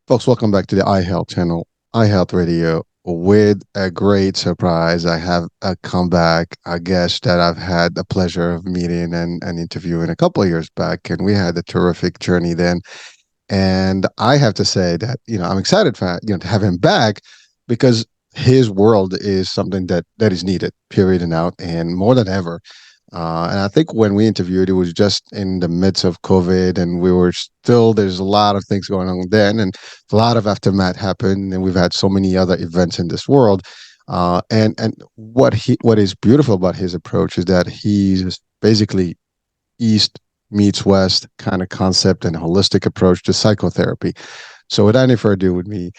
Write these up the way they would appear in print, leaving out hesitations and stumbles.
Folks, welcome back to the iHealth channel, iHealth Radio. With a great surprise, I have a comeback, a guest that I've had the pleasure of meeting and interviewing a couple of years back, and we had a terrific journey then. And I have to say that I'm excited for to have him back because his world is something that is needed, period and out, and more than ever. And I think when we interviewed, it was just in the midst of COVID, and we were still, there's a lot of things going on then, and a lot of aftermath happened, and we've had so many other events in this world. And what is beautiful about his approach is that he's basically East meets West kind of concept and holistic approach to psychotherapy. So without any further ado with me,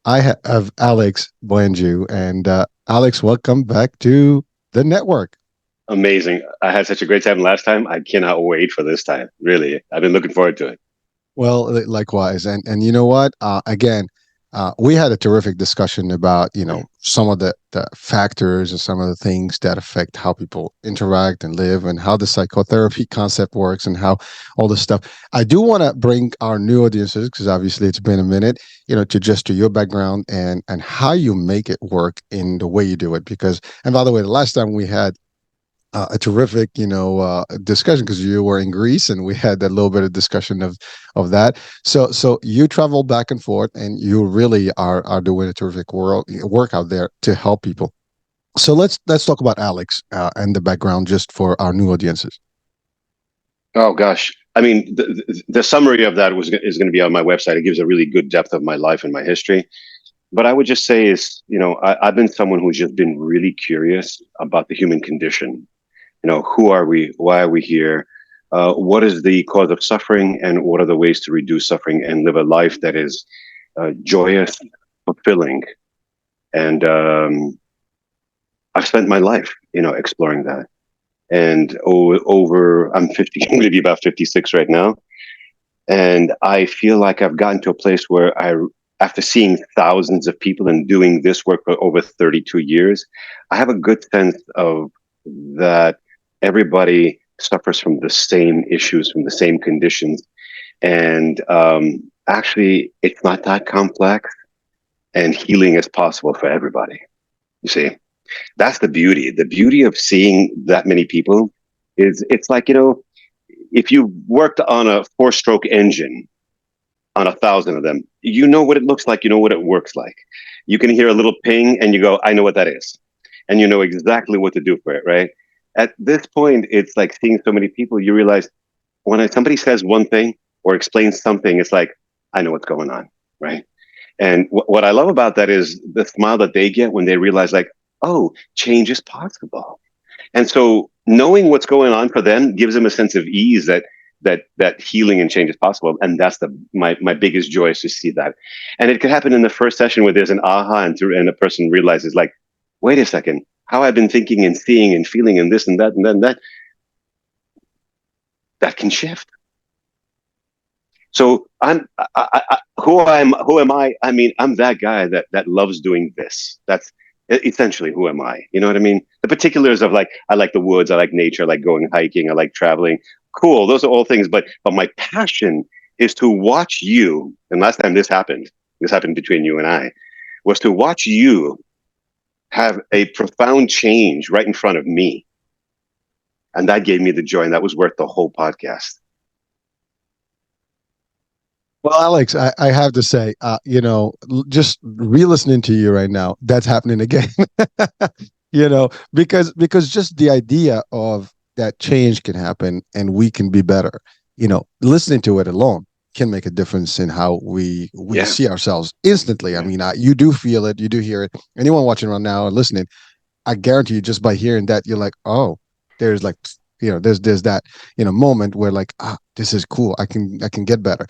I have Alex Boian, and Alex, welcome back to the network. Amazing. I had such a great time last time. I cannot wait for this time. Really. I've been looking forward to it. Well, likewise, and you know what? Again, we had a terrific discussion about some of the factors and some of the things that affect how people interact and live, and how the psychotherapy concept works, and how all this stuff. I do want to bring our new audiences, because obviously it's been a minute, to your background and how you make it work in the way you do it. Because, and by the way, the last time we had a terrific, discussion because you were in Greece and we had a little bit of discussion of that. So you travel back and forth, and you really are doing a terrific work out there to help people. So let's talk about Alex and the background just for our new audiences. Oh gosh. I mean, the summary of that is going to be on my website. It gives a really good depth of my life and my history. But I would just say is, I've been someone who's just been really curious about the human condition. Who are we? Why are we here? What is the cause of suffering, and what are the ways to reduce suffering and live a life that is joyous, fulfilling? And I've spent my life, exploring that. And I'm 50, I'm going to be about 56 right now. And I feel like I've gotten to a place where after seeing thousands of people and doing this work for over 32 years, I have a good sense of that everybody suffers from the same issues, from the same conditions. And actually, it's not that complex, and healing is possible for everybody. You see, that's the beauty. The beauty of seeing that many people is it's like, if you worked on a four-stroke engine, on 1,000 of them, you know what it looks like, you know what it works like. You can hear a little ping and you go, I know what that is. And you know exactly what to do for it, right? At this point, it's like seeing so many people, you realize when somebody says one thing or explains something, it's like, I know what's going on, right? And what I love about that is the smile that they get when they realize, like, oh, change is possible. And so knowing what's going on for them gives them a sense of ease that healing and change is possible. And that's my biggest joy, is to see that. And it could happen in the first session where there's an aha, and a person realizes, like, wait a second, how I've been thinking and seeing and feeling and this and that and then that can shift. So who am I? I mean, I'm that guy that loves doing this. That's essentially who am I? You know what I mean? The particulars of, like, I like the woods, I like nature, I like going hiking, I like traveling. Cool, those are all things. But my passion is to watch you. And last time this happened between you and I, was to watch you have a profound change right in front of me. And that gave me the joy, and that was worth the whole podcast. Well, Alex, I have to say, just re-listening to you right now, that's happening again. Because just the idea of that change can happen and we can be better. Listening to it alone can make a difference in how we see ourselves instantly. I mean, you do feel it, you do hear it. Anyone watching right now and listening, I guarantee you, just by hearing that, you're like, oh, there's like, there's that, moment where, like, this is cool. I can get better.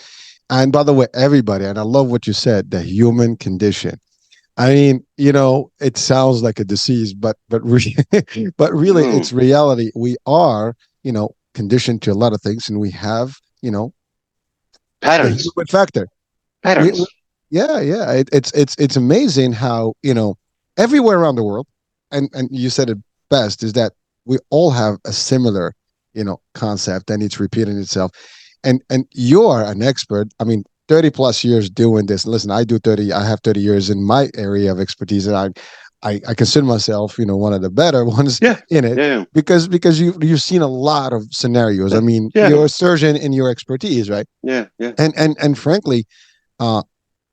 And by the way, everybody, and I love what you said, the human condition. I mean, it sounds like a disease, but really, it's reality. We are, conditioned to a lot of things, and we have, the Patterns. human factor. Patterns. Yeah. It's amazing how, everywhere around the world, and you said it best, is that we all have a similar, concept, and it's repeating itself. And you're an expert. I mean, 30 plus years doing this. Listen, I have 30 years in my area of expertise, and I consider myself, one of the better ones Yeah, in it, yeah, because you've seen a lot of scenarios. I yeah, mean, yeah, you're a surgeon in your expertise, right? yeah, yeah. And frankly, uh,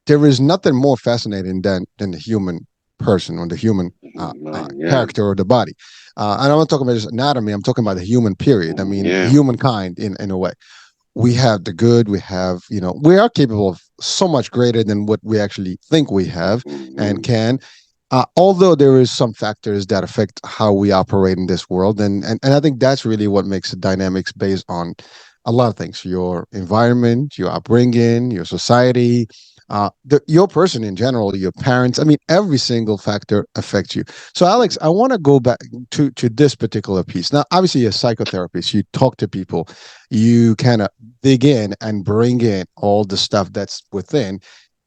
there is nothing more fascinating than the human person or the human Mine, yeah, character or the body. And I'm not talking about just anatomy. I'm talking about the human period. I mean, yeah. humankind in a way. We have the good. We have, we are capable of so much greater than what we actually think we have and Hmm. can. Although there is some factors that affect how we operate in this world, and I think that's really what makes the dynamics based on a lot of things: your environment, your upbringing, your society, your person in general, your parents. I mean, every single factor affects you. So, Alex, I want to go back to this particular piece. Now, obviously, you're a psychotherapist. You talk to people, you kind of dig in and bring in all the stuff that's within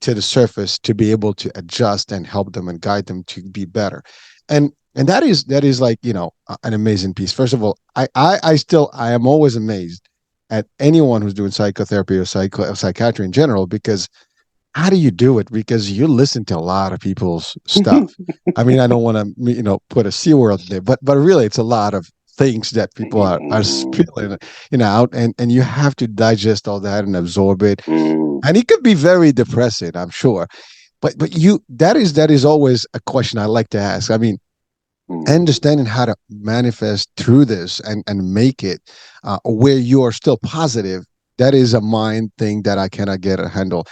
to the surface to be able to adjust and help them and guide them to be better. And that is like, an amazing piece. First of all, I am always amazed at anyone who's doing psychotherapy or psychiatry in general, because how do you do it? Because you listen to a lot of people's stuff. I mean, I don't want to, put a C word there, but really, it's a lot of things that people are spilling, out, and you have to digest all that and absorb it, and it could be very depressing, I'm sure. But that is always a question I like to ask. I mean, understanding how to manifest through this and make it where you are still positive. That is a mind thing that I cannot get a handle.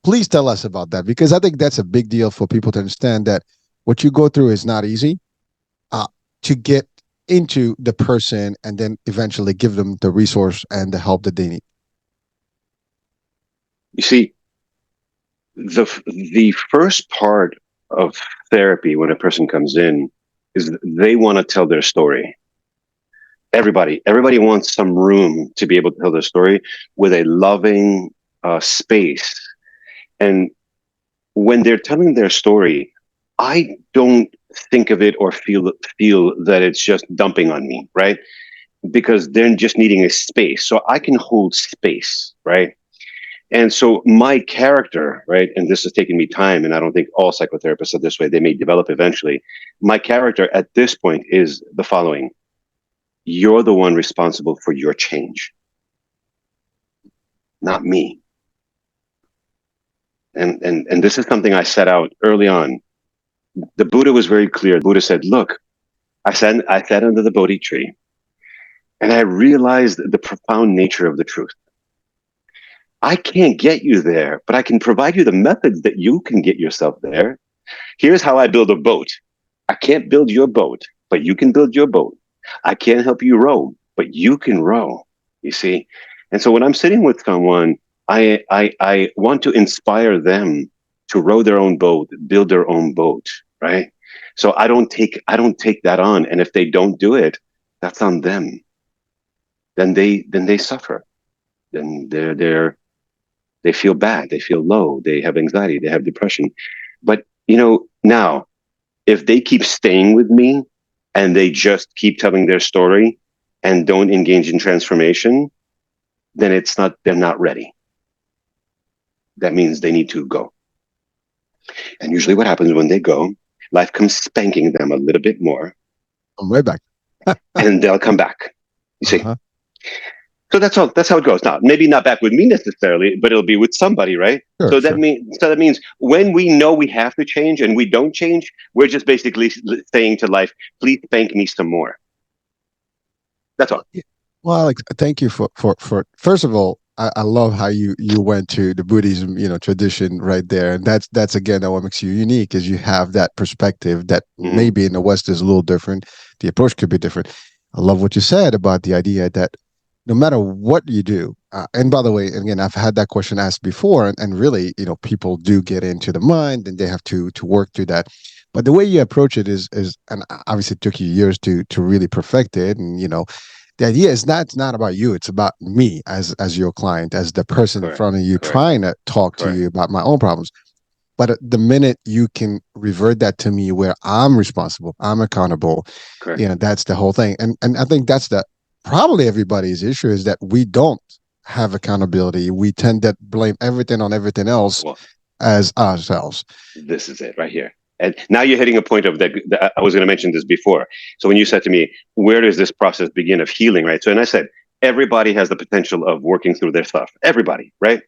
Please tell us about that, because I think that's a big deal for people to understand that what you go through is not easy, uh, to get into the person and then eventually give them the resource and the help that they need. You see, the first part of therapy when a person comes in is they want to tell their story. Everybody wants some room to be able to tell their story with a loving space. And when they're telling their story, I don't think of it or feel that it's just dumping on me, right? Because they're just needing a space. So I can hold space, right? And so my character, right, and this has taken me time, and I don't think all psychotherapists are this way. They may develop eventually. My character at this point is the following: you're the one responsible for your change, not me. And this is something I set out early on. The Buddha was very clear. The Buddha said, "Look, I sat under the Bodhi tree, and I realized the profound nature of the truth. I can't get you there, but I can provide you the methods that you can get yourself there. Here's how I build a boat. I can't build your boat, but you can build your boat. I can't help you row, but you can row." You see? And so when I'm sitting with someone, I want to inspire them to row their own boat, build their own boat, right? So I don't take that on. And if they don't do it, that's on them. Then they suffer. Then they feel bad, they feel low, they have anxiety, they have depression. But now, if they keep staying with me and they just keep telling their story and don't engage in transformation, then they're not ready. That means they need to go. And usually what happens when they go, life comes spanking them a little bit more, I'm right back. and they'll come back. You see? Uh-huh. So that's how it goes. Now, maybe not back with me necessarily, but it'll be with somebody, right? Sure, sure. So that means when we know we have to change and we don't change, we're just basically saying to life, "Please spank me some more." That's all. Well, Alex, thank you for first of all, I love how you went to the Buddhism, tradition right there. And that's again that what makes you unique, is you have that perspective that Mm-hmm. maybe in the West is a little different. The approach could be different. I love what you said about the idea that no matter what you do, and by the way, again, I've had that question asked before, and really, people do get into the mind and they have to work through that. But the way you approach it is, and obviously it took you years to really perfect it, and the idea is not, it's not about you, it's about me as your client, as the person in Correct. front of you Correct. trying to talk to Correct. you about my own problems. But the minute you can revert that to me, where I'm responsible, I'm accountable, Correct. that's the whole thing. And I think that's the probably everybody's issue, is that we don't have accountability. We tend to blame everything on everything else Well, as ourselves. this is it right here. And now you're hitting a point of that I was going to mention this before. So when you said to me, where does this process begin of healing, right? So, and I said, everybody has the potential of working through their stuff. Everybody, right?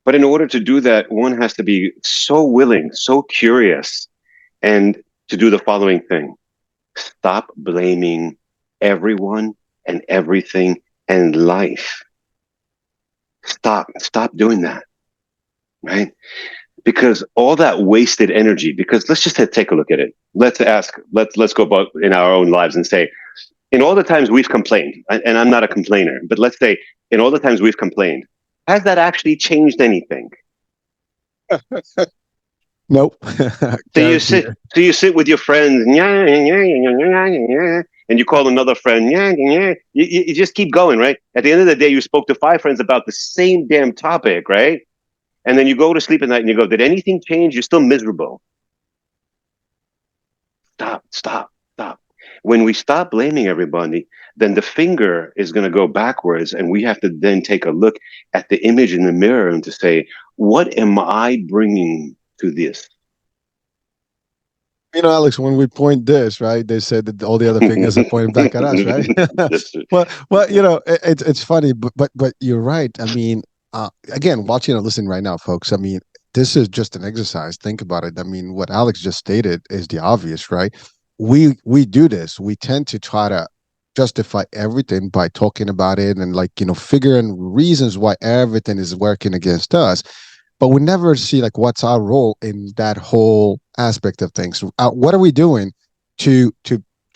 But in order to do that, one has to be so willing, so curious, and to do the following thing: stop blaming everyone and everything and life. Stop doing that, right? Because all that wasted energy, because let's just take a look at it. Let's go about in our own lives and say, in all the times we've complained, and I'm not a complainer, but let's say in all the times we've complained, has that actually changed anything? Nope. So you Guarantee sit, it. so you sit with your friends, and you call another friend, you just keep going, right? At the end of the day, you spoke to five friends about the same damn topic, right? And then you go to sleep at night and you go, did anything change? You're still miserable. Stop. When we stop blaming everybody, then the finger is going to go backwards, and we have to then take a look at the image in the mirror and to say, what am I bringing to this? Alex, when we point this, right, they said that all the other fingers are pointing back at us, right? That's well, it's funny, but you're right. I mean, again, watching and listening right now, folks. I mean, this is just an exercise. Think about it. I mean, what Alex just stated is the obvious, right? We do this. We tend to try to justify everything by talking about it and like figuring reasons why everything is working against us, but we never see like what's our role in that whole aspect of things. What are we doing to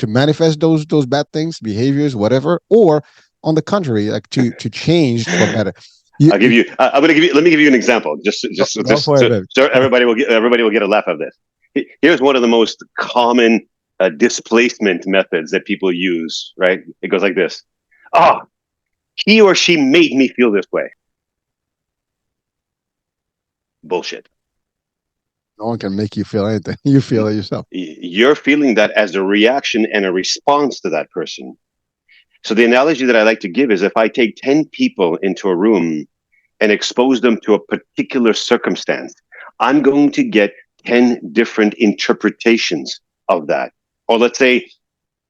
manifest those bad things, behaviors, whatever, or on the contrary, like to change for better? You, I'll give you you. I'm going to give you. Let me give you an example. go for it, baby. So everybody will get a laugh of this. Here's one of the most common displacement methods that people use. Right? It goes like this. Ah, oh, he or she made me feel this way. Bullshit. No one can make you feel anything. You feel it yourself. You're feeling that as a reaction and a response to that person. So the analogy that I like to give is if I take 10 people into a room and expose them to a particular circumstance, I'm going to get 10 different interpretations of that. Or let's say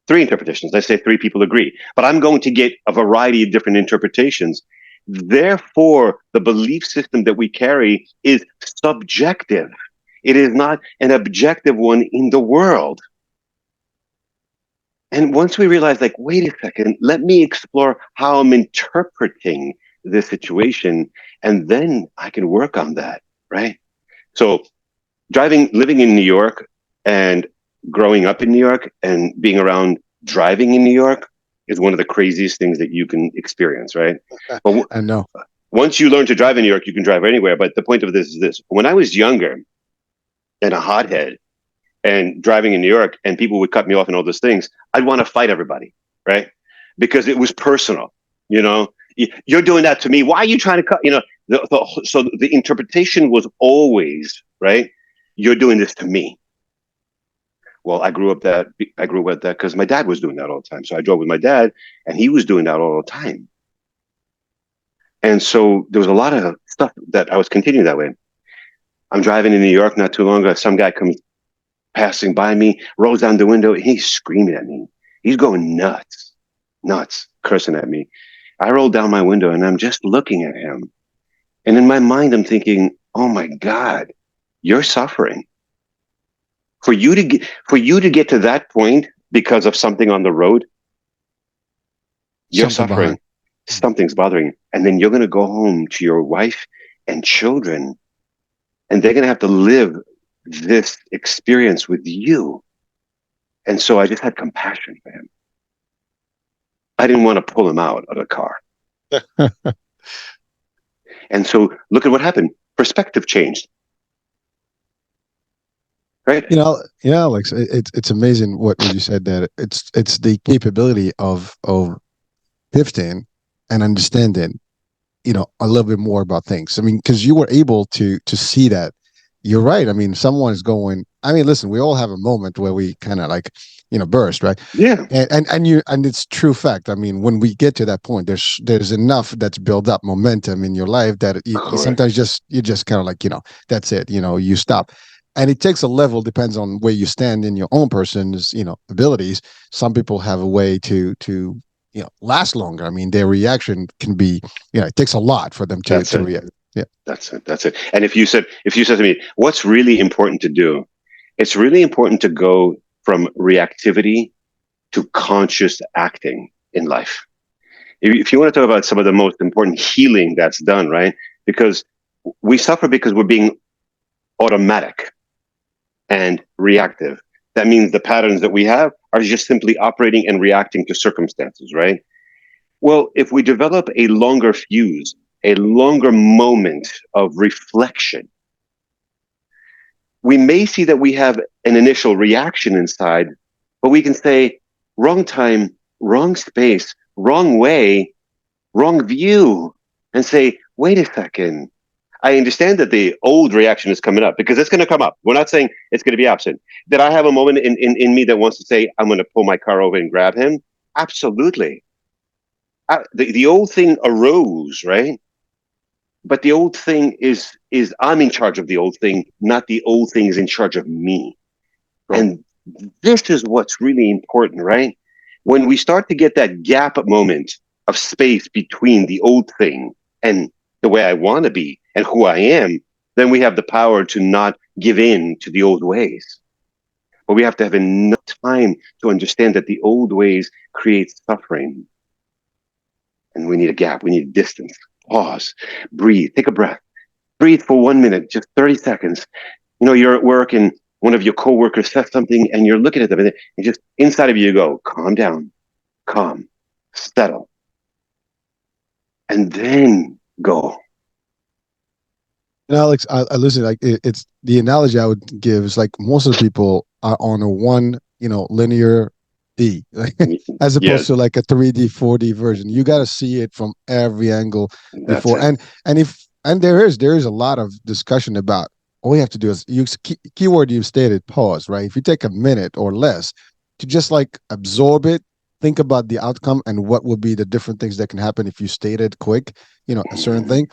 three interpretations. Let's say three people agree, but I'm going to get a variety of different interpretations. Therefore, the belief system that we carry is subjective. It is not an objective one in the world. And once we realize, like, wait a second, let me explore how I'm interpreting this situation, and then I can work on that, right? So, living in New York and growing up in New York and being around driving in New York is one of the craziest things that you can experience, right? But I know. once you learn to drive in New York, you can drive anywhere. But the point of this is this: when I was younger and a hothead, and driving in New York, and people would cut me off and all those things, I'd want to fight everybody, right? Because it was personal. You know, you're doing that to me. Why are you trying to cut? So the interpretation was always right. You're doing this to me. Well, I grew up with that because my dad was doing that all the time. So I drove with my dad, and he was doing that all the time. And so there was a lot of stuff that I was continuing that way. I'm driving in New York not too long ago. Some guy comes passing by me, rolls down the window, and he's screaming at me. He's going nuts, cursing at me. I roll down my window and I'm just looking at him. And in my mind, I'm thinking, oh my God, you're suffering. For you to get to that point because of something on the road, you're Something behind. suffering. Something's bothering you. And then you're going to go home to your wife and children, and they're going to have to live this experience with you. And so I just had compassion for him. I didn't want to pull him out of the car. And so look at what happened. Perspective changed. Right? Yeah, Alex, it's amazing what you said, that it's the capability of pivoting and understanding, a little bit more about things. I mean, because you were able to see that. You're right. I mean, someone is going I mean, listen, we all have a moment where we kind of like, burst, right? Yeah, And it's true fact. I mean, when we get to that point, there's enough that's built up momentum in your life that you correct. sometimes you just kind of like, that's it. You stop. And it takes a level, depends on where you stand in your own person's, abilities. Some people have a way to last longer. I mean, their reaction can be, it takes a lot for them to That's to it. react. Yeah. That's it. That's it. And if you said to me, what's really important to do? It's really important to go from reactivity to conscious acting in life. If you want to talk about some of the most important healing that's done, right? Because we suffer because we're being automatic and reactive. That means the patterns that we have are just simply operating and reacting to circumstances, right? Well, if we develop a longer fuse, a longer moment of reflection, we may see that we have an initial reaction inside, but we can say, wrong time, wrong space, wrong way, wrong view, and say, wait a second. I understand that the old reaction is coming up because it's going to come up. We're not saying it's going to be absent. Did I have a moment in me that wants to say, I'm going to pull my car over and grab him? Absolutely. The old thing arose, right? But the old thing is I'm in charge of the old thing, not the old thing is in charge of me. Right. And this is what's really important, right? When we start to get that gap moment of space between the old thing and the way I want to be and who I am, then we have the power to not give in to the old ways. But we have to have enough time to understand that the old ways create suffering. And we need a gap, we need distance. Pause, breathe, take a breath, breathe for 1 minute, just 30 seconds. You're at work and one of your coworkers says something and you're looking at them and just inside of you go, calm down, calm, settle, and then go. Alex, I listen. Like it's the analogy I would give is like most of the people are on a one, linear D, like, as opposed Yes, to like a 3D, 4D version. You got to see it from every angle that's before. it. And there is a lot of discussion about. All you have to do is use keyword you've stated, pause. Right. If you take a minute or less to just like absorb it, think about the outcome and what would be the different things that can happen if you stated quick, a certain thing,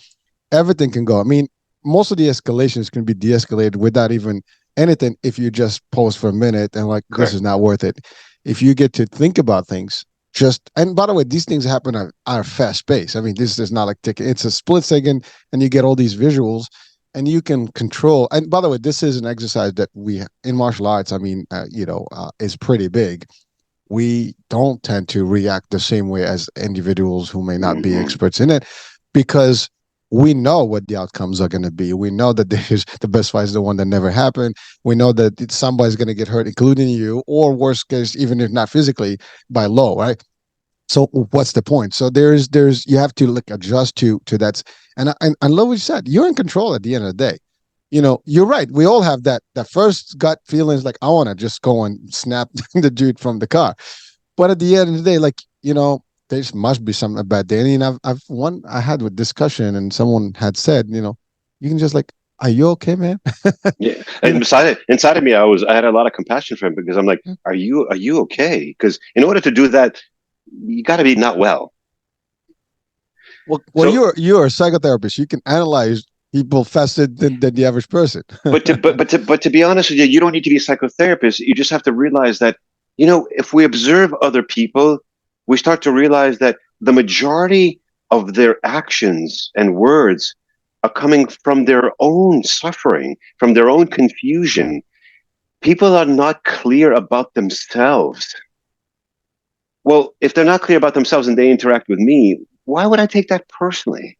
everything can go. I mean, most of the escalations can be de-escalated without even anything if you just pause for a minute and like this Correct. is not worth it. If you get to think about things, just and by the way, these things happen at a fast pace. I mean, this is not like ticking. It's a split second, and you get all these visuals, and you can control. And by the way, this is an exercise that we in martial arts. I mean, is pretty big. We don't tend to react the same way as individuals who may not be Mm-hmm. experts in it because we know what the outcomes are going to be. We know that there's the best fight is the one that never happened. We know that somebody's going to get hurt, including you, or worst case, even if not physically, by law, right? So what's the point? So there's you have to like adjust to that. And I love what you said. You're in control at the end of the day. You're right. We all have that first gut feelings like I want to just go and snap the dude from the car. But at the end of the day, like, there must be something about Danny. And I had a discussion and someone had said, you can just like, are you okay, man? Yeah, you and know, inside of me, I had a lot of compassion for him because I'm like, are you okay? Because in order to do that, you got to be not well. well, So, you're a psychotherapist. You can analyze people faster than the average person. but to be honest with you, you don't need to be a psychotherapist. You just have to realize that if we observe other people, we start to realize that the majority of their actions and words are coming from their own suffering, from their own confusion. People are not clear about themselves. Well, if they're not clear about themselves and they interact with me, why would I take that personally?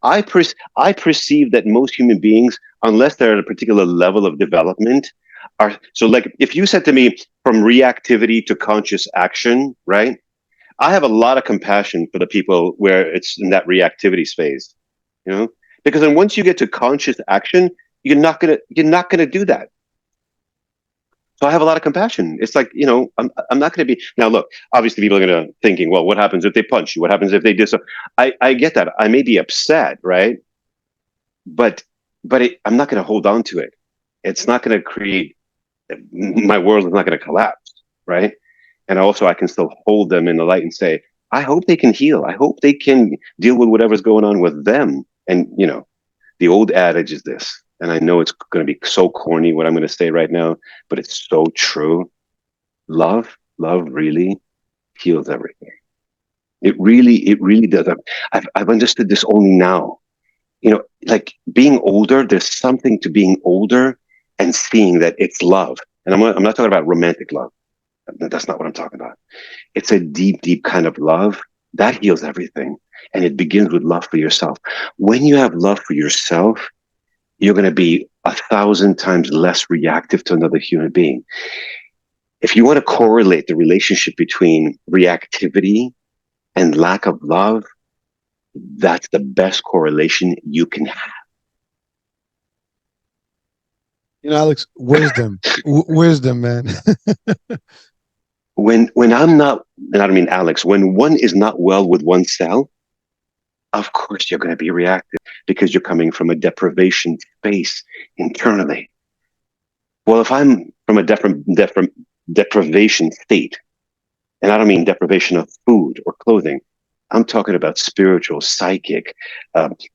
I perceive that most human beings, unless they're at a particular level of development, are so like if you said to me from reactivity to conscious action, right? I have a lot of compassion for the people where it's in that reactivity phase, you know, because then once you get to conscious action, you're not gonna do that. So I have a lot of compassion. It's like, I'm not going to be now. Look, obviously, people are going to thinking, well, what happens if they punch you? What happens if they do so? I get that. I may be upset, right? But I'm not going to hold on to it. It's not going to create. my world is not going to collapse, right? And also, I can still hold them in the light and say, I hope they can heal. I hope they can deal with whatever's going on with them. And, the old adage is this, and I know it's going to be so corny what I'm going to say right now, but it's so true. Love really heals everything. It really does. I've understood this only now. Like being older, there's something to being older and seeing that it's love. And I'm not talking about romantic love. That's not what I'm talking about. It's a deep, deep kind of love that heals everything. And it begins with love for yourself. When you have love for yourself, you're going to be 1,000 times less reactive to another human being. If you want to correlate the relationship between reactivity and lack of love, that's the best correlation you can have. Alex, wisdom, wisdom, man. When I'm not, and I don't mean Alex, when one is not well with oneself, of course you're going to be reactive because you're coming from a deprivation space internally. Well, if I'm from a deprivation state, and I don't mean deprivation of food or clothing, I'm talking about spiritual, psychic,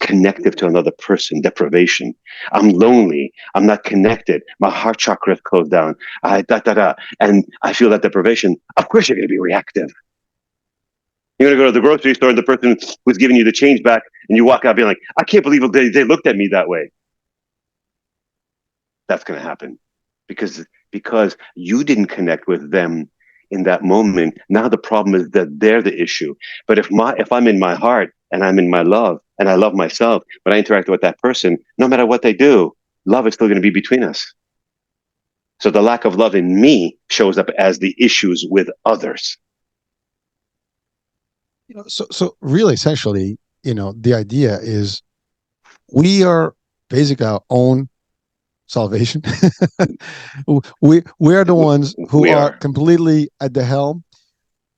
connective to another person, deprivation. I'm lonely. I'm not connected. My heart chakra is closed down. And I feel that deprivation. Of course, you're going to be reactive. You're going to go to the grocery store and the person who's giving you the change back, and you walk out being like, I can't believe they looked at me that way. That's going to happen because you didn't connect with them in that moment. Now the problem is that they're the issue. But if I'm in my heart and I'm in my love and I love myself, but I interact with that person, no matter what they do, love is still going to be between us. So the lack of love in me shows up as the issues with others. So really, essentially, the idea is we are basically our own salvation. We are the ones who We are are completely at the helm.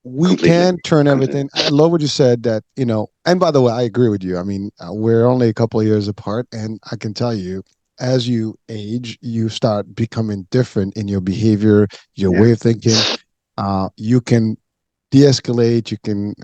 We completely. can turn everything. I love what you said that, and by the way, I agree with you. I mean, we're only a couple of years apart, and I can tell you, as you age, you start becoming different in your behavior, your Yeah. way of thinking. You can de-escalate, you can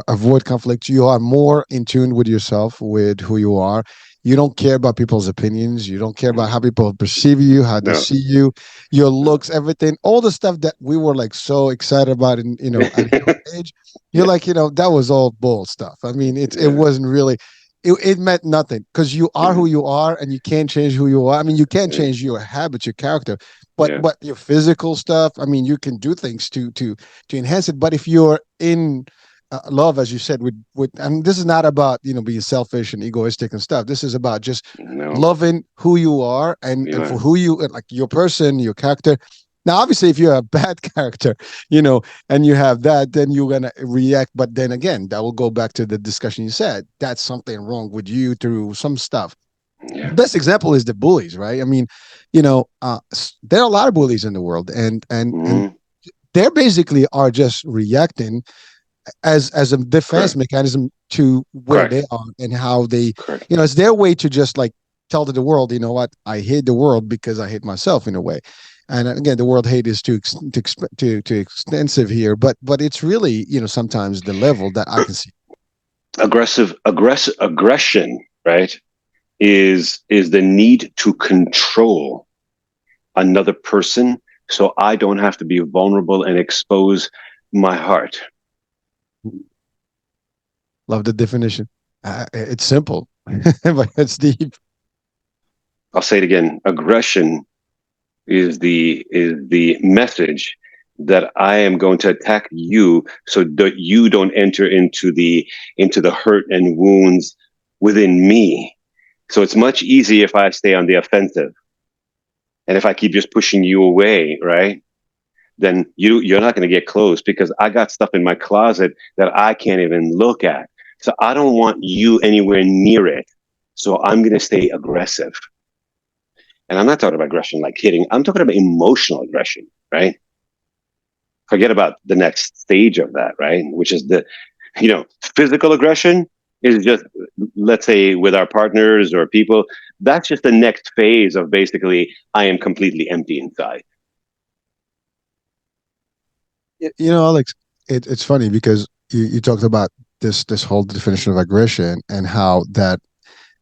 avoid conflict, you are more in tune with yourself, with who you are. You don't care about people's opinions, you don't care about how people perceive you, how they No. see you, your No. looks, everything, all the stuff that we were like so excited about in at a young age. You're Yeah. like, that was all bull stuff. I mean, it Yeah. wasn't really, it meant nothing because you are who Mm. you are and you can't change who you are. I mean, you can't change your habits, your character, but Yeah. your physical stuff, I mean, you can do things to enhance it. But if you're in love, as you said, with and this is not about being selfish and egoistic and stuff. This is about just No. loving who you are and You for are. who you like, your person, your character. Now, obviously, if you're a bad character, you know, and you have that, then you're gonna react. But then again, that will go back to the discussion you said. That's something wrong with you through some stuff. The Yeah. best example is the bullies, right? I mean, there are a lot of bullies in the world, and Mm-hmm. they basically are just reacting as a defense Correct. mechanism to where they Correct. are and how they, Correct. it's their way to just like tell to the world, you know what, I hate the world because I hate myself in a way. And again, the world hate is too extensive here, but it's really, sometimes the level that I can see. Aggression, right? Is the need to control another person so I don't have to be vulnerable and expose my heart. Love the definition. It's simple, but it's deep. I'll say it again. Aggression is the message that I am going to attack you so that you don't enter into the hurt and wounds within me. So it's much easier if I stay on the offensive and if I keep just pushing you away, right? Then you're not going to get close because I got stuff in my closet that I can't even look at. So I don't want you anywhere near it. So I'm going to stay aggressive. And I'm not talking about aggression like hitting. I'm talking about emotional aggression, right? Forget about the next stage of that, right? Which is physical aggression is just, let's say, with our partners or people, that's just the next phase of basically, I am completely empty inside. Alex, it's funny because you talked about this whole definition of aggression and how that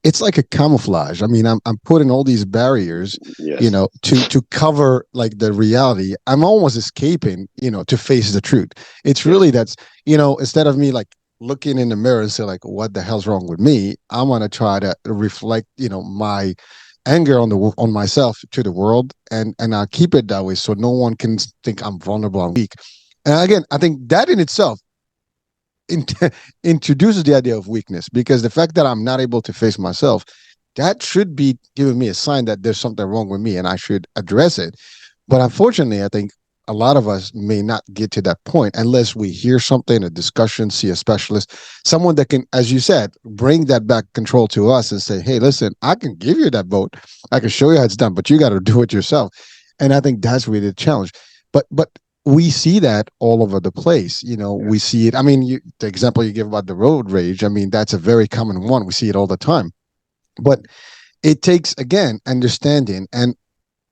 it's like a camouflage. I mean, I'm putting all these barriers, Yes. to cover like the reality. I'm almost escaping, to face the truth. It's Yes. really that's, instead of me like looking in the mirror and say like, what the hell's wrong with me? I'm gonna try to reflect, my anger on myself to the world, and I'll keep it that way so no one can think I'm vulnerable, I'm weak. And again, I think that in itself in, introduces the idea of weakness, because the fact that I'm not able to face myself, that should be giving me a sign that there's something wrong with me and I should address it. But unfortunately, I think a lot of us may not get to that point unless we hear something, a discussion, see a specialist, someone that can, as you said, bring that back control to us and say, hey, listen, I can give you that vote. I can show you how it's done, but you got to do it yourself. And I think that's really the challenge. But we see that all over the place. Yeah. We see it. I mean, the example you give about the road rage, I mean, that's a very common one. We see it all the time. But it takes, again, understanding. And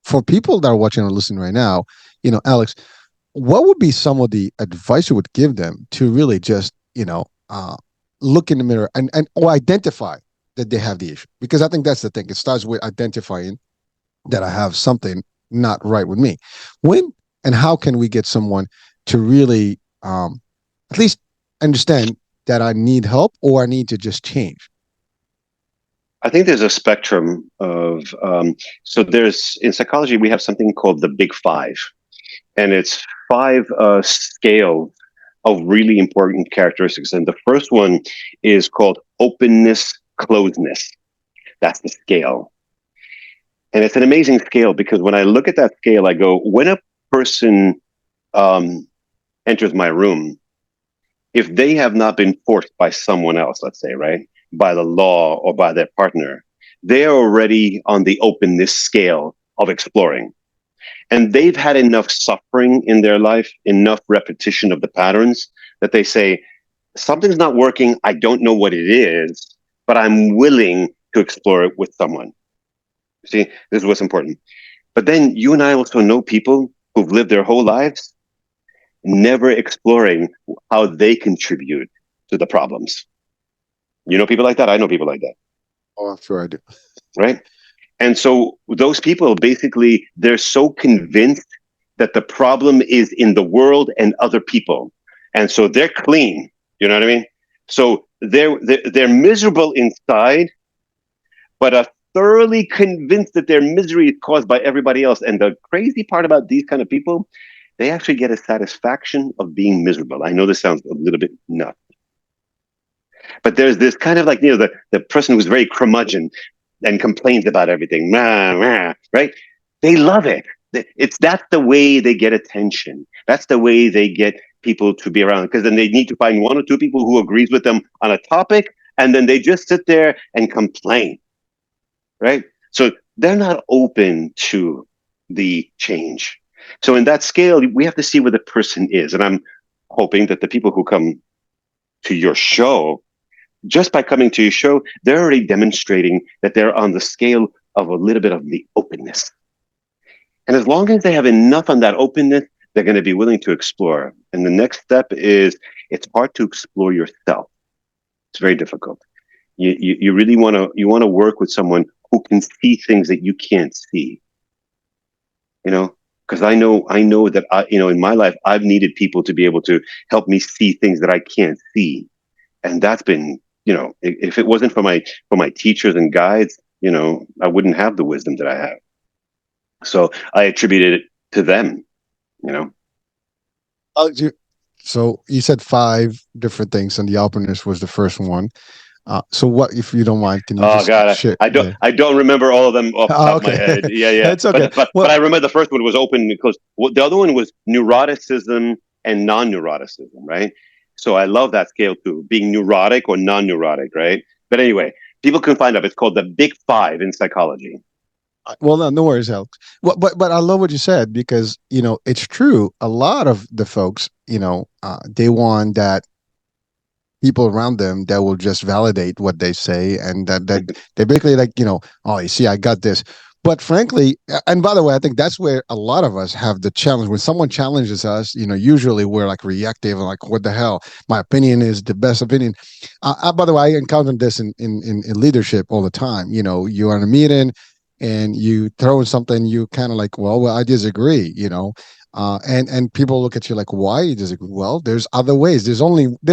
for people that are watching or listening right now, Alex, what would be some of the advice you would give them to really just, look in the mirror and or identify that they have the issue? Because I think that's the thing. It starts with identifying that I have something not right with me. When and how can we get someone to really, at least understand that I need help or I need to just change? I think there's a spectrum of, so there's, in psychology, we have something called the Big Five, and it's five scales of really important characteristics. And the first one is called openness, closeness. That's the scale. And it's an amazing scale because when I look at that scale, I go, when a person um, enters my room, if they have not been forced by someone else, let's say, right, by the law or by their partner, they are already on the openness scale of exploring. And they've had enough suffering in their life, enough repetition of the patterns that they say, something's not working. I don't know what it is, but I'm willing to explore it with someone. See, this is what's important. But then you and I also know people who've lived their whole lives never exploring how they contribute to the problems. You know people like that? I know people like that, Oh, I'm sure I do. right? And so those people basically, they're so convinced that the problem is in the world and other people. And so they're clean. You know what I mean? So they're miserable inside, but are thoroughly convinced that their misery is caused by everybody else. And the crazy part about these kind of people, they actually get a satisfaction of being miserable. I know this sounds a little bit nuts, but there's this kind of like, the person who's very curmudgeon and complains about everything, right? They love it. That's the way they get attention. That's the way they get people to be around, because then they need to find one or two people who agrees with them on a topic, and then they just sit there and complain, right? So they're not open to the change. So in that scale, we have to see where the person is. And I'm hoping that the people who come to your show, just by coming to your show, they're already demonstrating that they're on the scale of a little bit of the openness. And as long as they have enough on that openness, they're going to be willing to explore. And the next step is, it's hard to explore yourself. It's very difficult. You really want to work with someone who can see things that you can't see. Because I know that in my life I've needed people to be able to help me see things that I can't see, and that's been, if it wasn't for my teachers and guides, I wouldn't have the wisdom that I have. So I attributed it to them. You know. Oh, so you said five different things, and the openness was the first one. So what, if you don't mind, can you Oh just God, share? I don't Yeah. I don't remember all of them off the Oh, top of my okay. head. Yeah, yeah. It's okay. But Well, I remember the first one was open because the other one was neuroticism and non-neuroticism, right? So I love that scale too, being neurotic or non-neurotic, right? But anyway, people can find out. It's called the Big Five in psychology. well, no worries, Alex. Well, but I love what you said, because it's true. A lot of the folks, they want that people around them that will just validate what they say, and that they basically like, oh, you see, I got this. But frankly, and by the way, I think that's where a lot of us have the challenge. When someone challenges us, usually we're like reactive and like, what the hell? My opinion is the best opinion. By the way, I encounter this in leadership all the time. You're in a meeting and you throw in something, you kind of like, well, I disagree. And people look at you like, why you disagree? Well, there's other ways. There's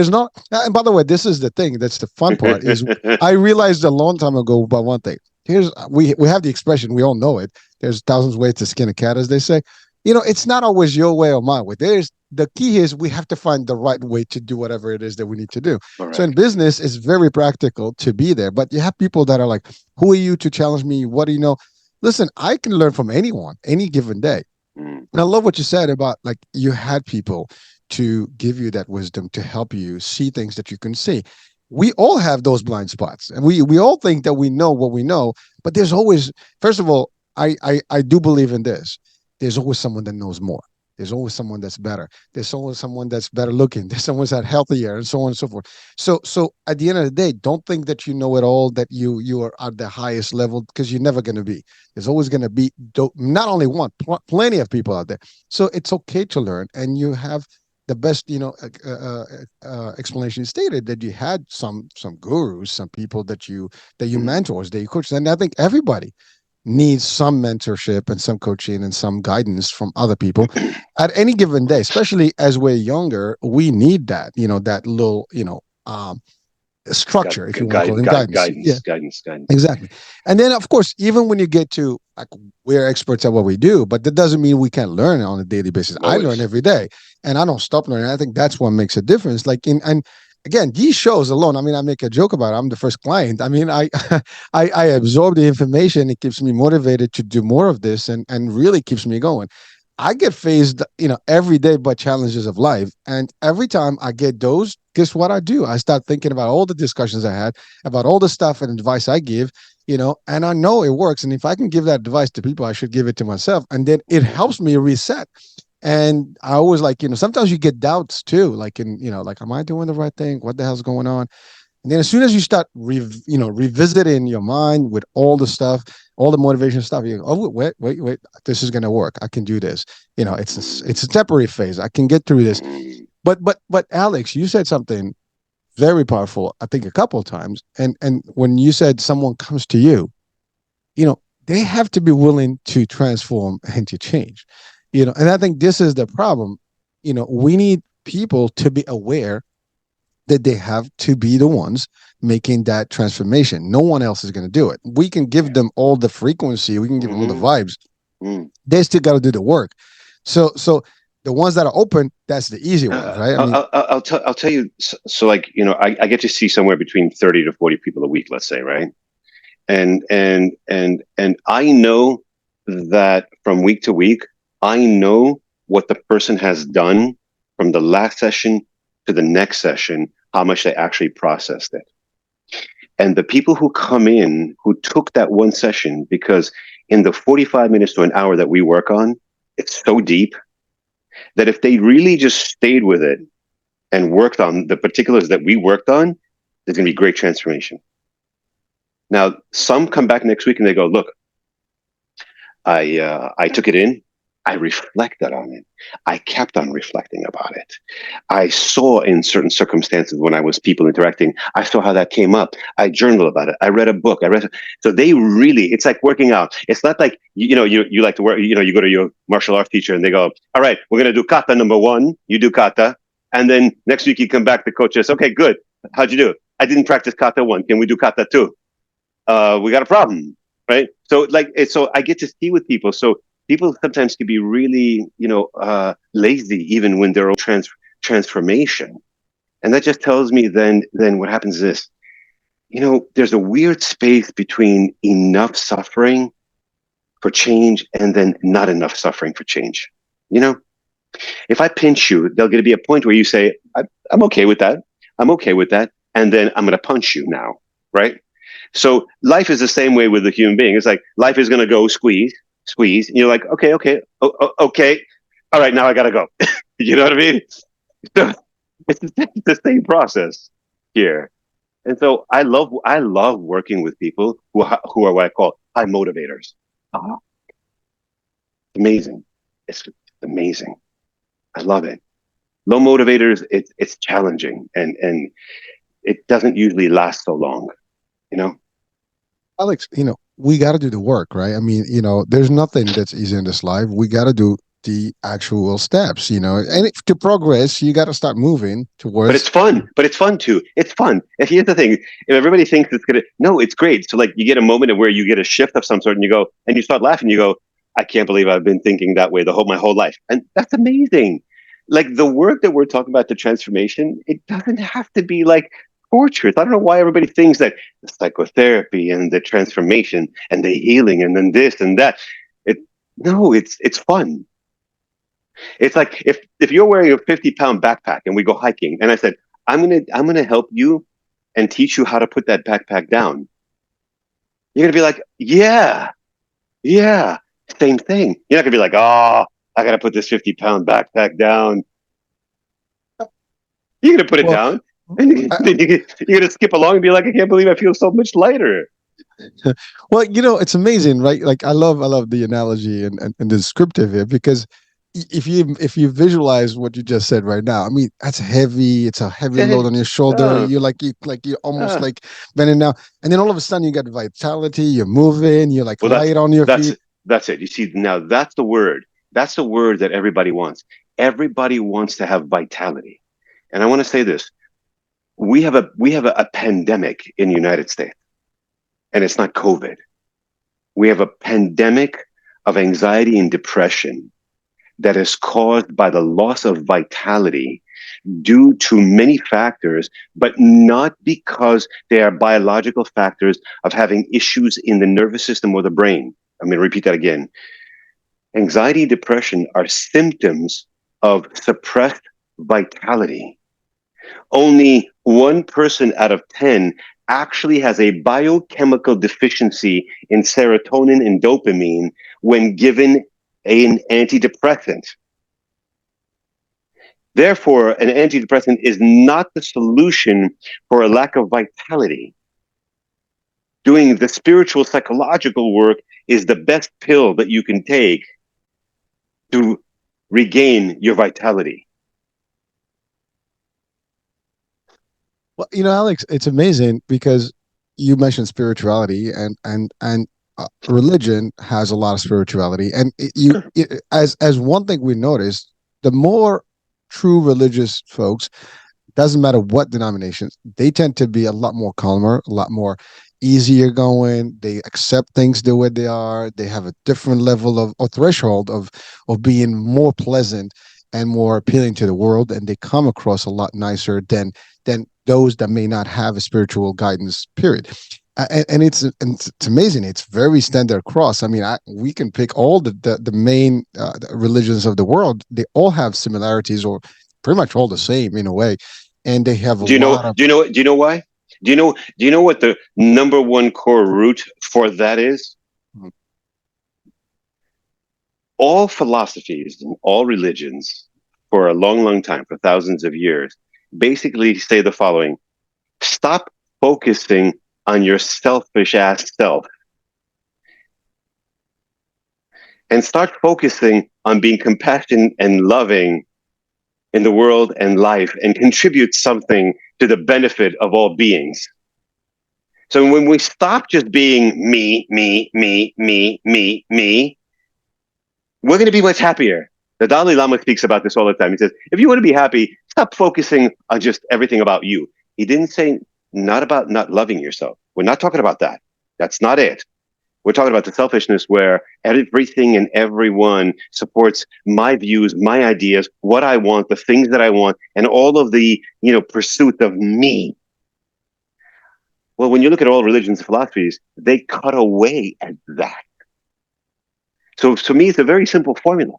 not. And by the way, this is the thing. That's the fun part is I realized a long time ago about one thing. We have the expression, we all know it. There's thousands ways to skin a cat, as they say. It's not always your way or my way. There's the key is we have to find the right way to do whatever it is that we need to do. So in Correct. business, it's very practical to be there, but you have people that are like, "Who are you to challenge me? What do you know?" Listen, I can learn from anyone, any given day. Mm. And I love what you said about like you had people to give you that wisdom to help you see things that you can see. We all have those blind spots, and we all think that we know what we know, but there's always, first of all, I do believe in this. There's always someone that knows more. There's always someone that's better. There's always someone that's better looking. There's someone that's healthier, and so on and so forth. So at the end of the day, don't think that you know it all, that you are at the highest level, because you're never going to be. There's always going to be not only one, plenty of people out there. So it's okay to learn, and you have the best, explanation stated that you had some gurus, some people that you Mm. mentors, that you coach, and I think everybody needs some mentorship and some coaching and some guidance from other people at any given day, especially as we're younger. We need that, that little, structure, if you want to call it, guidance. Yeah, Guidance. exactly. And then, of course, even when you get to like, we're experts at what we do, but that doesn't mean we can't learn on a daily basis. I learn Always. every day, and I don't stop learning. I think that's what makes a difference. Like and again, these shows alone. I mean, I make a joke about it. I'm the first client. I mean, I absorb the information. It keeps me motivated to do more of this, and really keeps me going. I get faced, every day by challenges of life. And every time I get those, guess what I do? I start thinking about all the discussions I had, about all the stuff and advice I give, and I know it works. And if I can give that advice to people, I should give it to myself. And then it Mm-hmm. helps me reset. And I always like, sometimes you get doubts too, like like, am I doing the right thing? What the hell's going on? And then as soon as you start, revisiting your mind with all the stuff, all the motivation stuff, you go, oh, wait, this is gonna work. I can do this. It's a temporary phase. I can get through this. Mm-hmm. But Alex, you said something very powerful. I think a couple of times, and when you said someone comes to you, you know, they have to be willing to transform and to change. And I think this is the problem. We need people to be aware that they have to be the ones making that transformation. No one else is going to do it. We can give Yeah. them all the frequency, we can give them all the Mm-hmm. vibes. Mm. They still got to do the work. So the ones that are open, that's the easy ones, right? I mean, I'll tell you. So like I get to see somewhere between 30 to 40 people a week, let's say, right? And I know that from week to week, I know what the person has done from the last session to the next session, how much they actually processed it. And the people who come in who took that one session, because in the 45 minutes to an hour that we work on, it's so deep that if they really just stayed with it and worked on the particulars that we worked on, there's going to be great transformation. Now, some come back next week and they go, "Look, I took it in. I reflected on it. I kept on reflecting about it. I saw in certain circumstances when I was people interacting, I saw how that came up. I journaled about it. I read a book. I read so they really. It's like working out. It's not like you like to work. You go to your martial arts teacher and they go, "All right, we're gonna do kata number one. You do kata, and then next week you come back. The coach says, "Okay, good. How'd you do? I didn't practice kata one. Can we do kata two? We got a problem, right?" So so I get to see with people. So people sometimes can be really, lazy even when they're transformation, and that just tells me then what happens is this. There's a weird space between enough suffering for change and then not enough suffering for change. You know, if I pinch you, there's going to be a point where you say, I'm okay with that. I'm okay with that. And then I'm going to punch you now. Right. So life is the same way with the human being. It's like life is going to go squeeze, squeeze. And you're like, okay. Okay. All right. Now I got to go. You know what I mean? So it's the same process here. And so I love working with people who are what I call high motivators. Oh, amazing. It's amazing. I love it. Low motivators, it's challenging and it doesn't usually last so long, you know? Alex, we got to do the work, right? I mean, there's nothing that's easy in this life. We got to do the actual steps, and to progress, you got to start moving But towards. it's fun. But it's fun too. It's fun. And here's the thing: if everybody thinks it's gonna, no, it's great. So like, you get a moment where you get a shift of some sort, and you go, and you start laughing. You go, I can't believe I've been thinking that way my whole life, and that's amazing. Like the work that we're talking about, the transformation, it doesn't have to be like torturous. I don't know why everybody thinks that the psychotherapy and the transformation and the healing and then this and that. It no, it's fun. It's like if you're wearing a 50-pound backpack and we go hiking, and I said, I'm gonna help you and teach you how to put that backpack down. You're gonna be like, yeah, yeah, same thing. You're not gonna be like, oh, I gotta put this 50-pound backpack down. You're gonna put it Well, down, and I, then you're gonna skip along and be like, I can't believe I feel so much lighter. well, it's amazing, right? Like I love the analogy and the descriptive here because if you visualize what you just said right now, I mean, that's heavy. It's a heavy load on your shoulder. Oh, You're almost oh. like bending down, and then all of a sudden you got vitality. You're moving. You're like Well, light on your that's feet. it. That's it. You see, now that's the word. That's the word that everybody wants. Everybody wants to have vitality. And I want to say this: we have a pandemic in the United States, and it's not COVID. We have a pandemic of anxiety and depression that is caused by the loss of vitality due to many factors, but not because they are biological factors of having issues in the nervous system or the brain. I'm going to repeat that again. Anxiety and depression are symptoms of suppressed vitality. Only one person out of 10 actually has a biochemical deficiency in serotonin and dopamine when given an antidepressant. Therefore, an antidepressant is not the solution for a lack of vitality. Doing the spiritual psychological work is the best pill that you can take to regain your vitality. Well, Alex, it's amazing because you mentioned spirituality and religion has a lot of spirituality, and as one thing we noticed, the more true religious folks, doesn't matter what denominations, they tend to be a lot more calmer, a lot more easier going. They accept things the way they are. They have a different level of or threshold of being more pleasant and more appealing to the world, and they come across a lot nicer than those that may not have a spiritual guidance. Period. And it's amazing. It's very standard across. I mean, we can pick all the main religions of the world. They all have similarities or pretty much all the same in a way, and they have a Do you know? lot of. Do you know? Do you know why? Do you know? Do you know what the number one core root for that is? All philosophies and all religions, for a long, long time, for thousands of years, basically say the following: stop focusing on your selfish ass self and start focusing on being compassionate and loving in the world and life and contribute something to the benefit of all beings. So when we stop just being me, me, me, me, me, me, we're going to be much happier. The Dalai Lama speaks about this all the time. He says, if you want to be happy, stop focusing on just everything about you. He didn't say not about not loving yourself. We're not talking about that. That's not it. We're talking about the selfishness where everything and everyone supports my views, my ideas, what I want, the things that I want, and all of the, pursuit of me. Well, when you look at all religions and philosophies, they cut away at that. So to me, it's a very simple formula.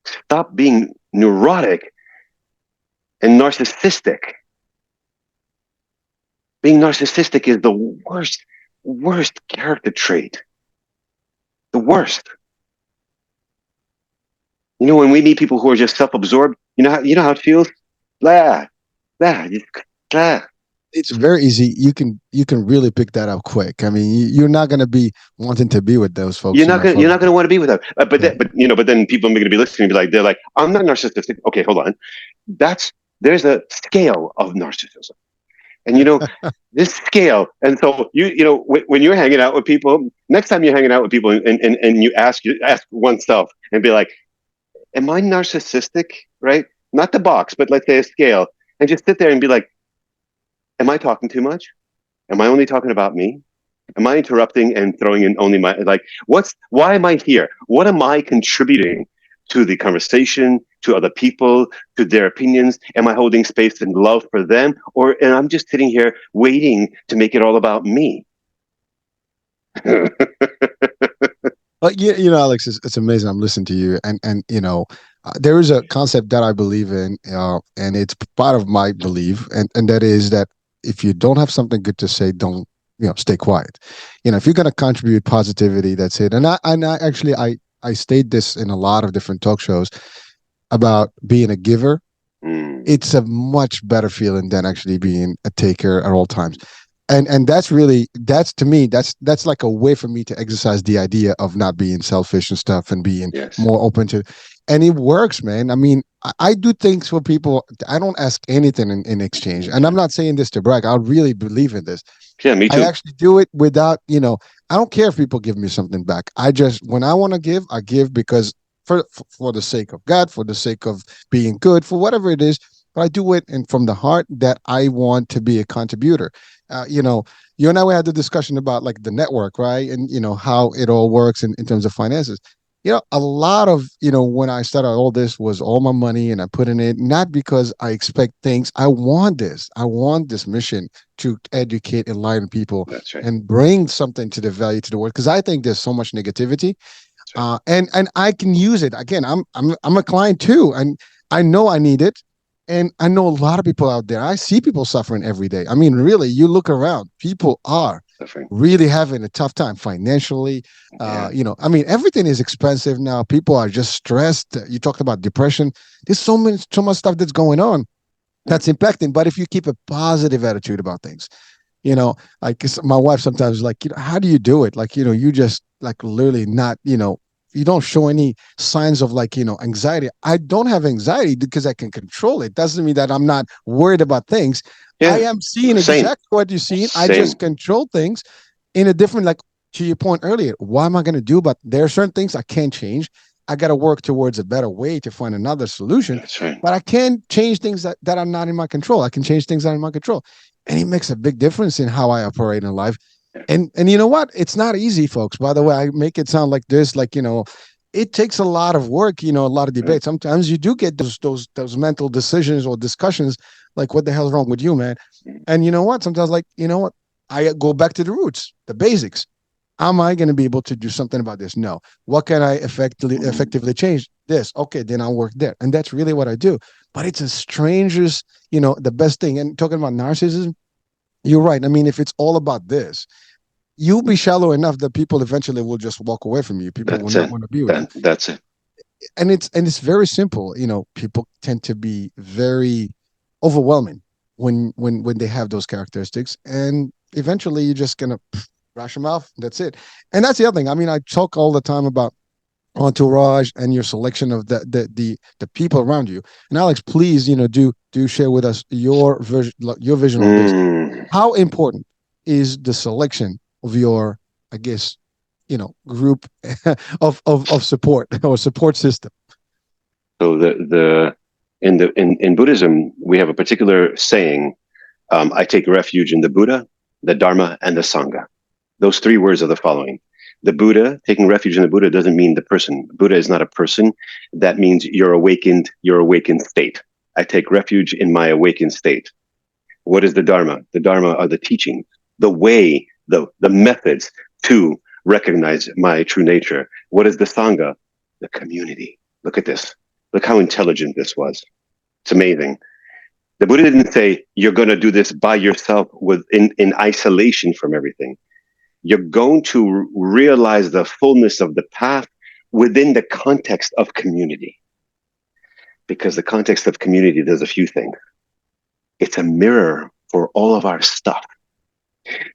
Stop being neurotic and narcissistic. Being narcissistic is the worst character trait. The worst. When we meet people who are just self-absorbed, you know how it feels? Blah, blah, just blah. it's very easy. You can really pick that up quick. I mean, you're not going to be wanting to be with those folks, for You're long. not gonna want to be with them. Yeah. But then people are going to be listening and be like, they're like, I'm not narcissistic. Okay, hold on. That's There's a scale of narcissism, and this scale. And so when you're hanging out with people, next time you're hanging out with people, and you ask oneself and be like, am I narcissistic? Right? Not the box, but let's say a scale, and just sit there and be like, am I talking too much? Am I only talking about me? Am I interrupting and throwing in only my, like, why am I here? What am I contributing to the conversation, to other people, to their opinions? Am I holding space and love for them? And I'm just sitting here waiting to make it all about me? But Alex, it's amazing. I'm listening to you, and there is a concept that I believe in, and it's part of my belief, and that is that if you don't have something good to say, don't stay quiet. If you're gonna contribute positivity, that's it. And I actually I state this in a lot of different talk shows about being a giver. Mm, It's a much better feeling than actually being a taker at all times. And that's to me, that's like a way for me to exercise the idea of not being selfish and stuff and being yes, more open to, and it works, man. I mean, I do things for people. I don't ask anything in exchange, and I'm not saying this to brag. I really believe in this. yeah, me I too. actually do it without, I don't care if people give me something back. I just, when I want to give, I give because for the sake of God, for the sake of being good, for whatever it is. But I do it and from the heart that I want to be a contributor. You and I we had the discussion about like the network, right? And how it all works in terms of finances. A lot of, when I started all this was all my money and I put in it, not because I expect things. I want this. I want this mission to educate, enlighten people That's right. and bring something to the value to the world. Because I think there's so much negativity. That's right. And I can use it. Again, I'm a client too. And I know I need it. And I know a lot of people out there. I see people suffering every day. I mean, really, you look around, people are Suffering. really having a tough time financially. Yeah. I mean, everything is expensive now. People are just stressed. You talked about depression. There's so much stuff that's going on Yeah. that's impacting. But if you keep a positive attitude about things, you know, like my wife sometimes is like, how do you do it? Like, you just like literally not, you don't show any signs of like, anxiety. I don't have anxiety because I can control it. Doesn't mean that I'm not worried about things. I Yeah. am seeing Same. exactly what you're seeing. I just Same. control things in a different, like to your point earlier, what am I going to do? But there are certain things I can't change. I got to work towards a better way to find another solution. That's right. But I can change things that are not in my control. I can change things that are in my control. And it makes a big difference in how I operate in life. Yeah. And you know what? It's not easy, folks. By the way, I make it sound like this, like, it takes a lot of work, a lot of Yeah. debate. Sometimes you do get those mental decisions or discussions like, what the hell's wrong with you, man? And you know what? Sometimes, like, what? I go back to the roots, the basics. Am I going to be able to do something about this? No. What can I effectively change? This. Okay, then I'll work there. And that's really what I do. But it's a stranger's, the best thing. And talking about narcissism, you're right. I mean, if it's all about this, you'll be shallow enough that people eventually will just walk away from you. People will That's not it. want to be with you. That's it. And it's very simple. People tend to be very overwhelming when they have those characteristics, and eventually you're just gonna brush them off. That's it. And that's the other thing. I mean, I talk all the time about entourage and your selection of the people around you. And Alex, please, do share with us your vision on this. Mm. How important is the selection of your, I guess, group of support or support system? So in Buddhism, we have a particular saying. I take refuge in the Buddha, the Dharma, and the Sangha. Those three words are the following. The Buddha, taking refuge in the Buddha doesn't mean the person. Buddha is not a person. That means your awakened state. I take refuge in my awakened state. What is the Dharma? The Dharma are the teachings, the way, the methods to recognize my true nature. What is the Sangha? The community. Look at this. Look how intelligent this was. It's amazing. The Buddha didn't say you're going to do this by yourself in isolation from everything. You're going to realize the fullness of the path within the context of community. Because the context of community does a few things. It's a mirror for all of our stuff.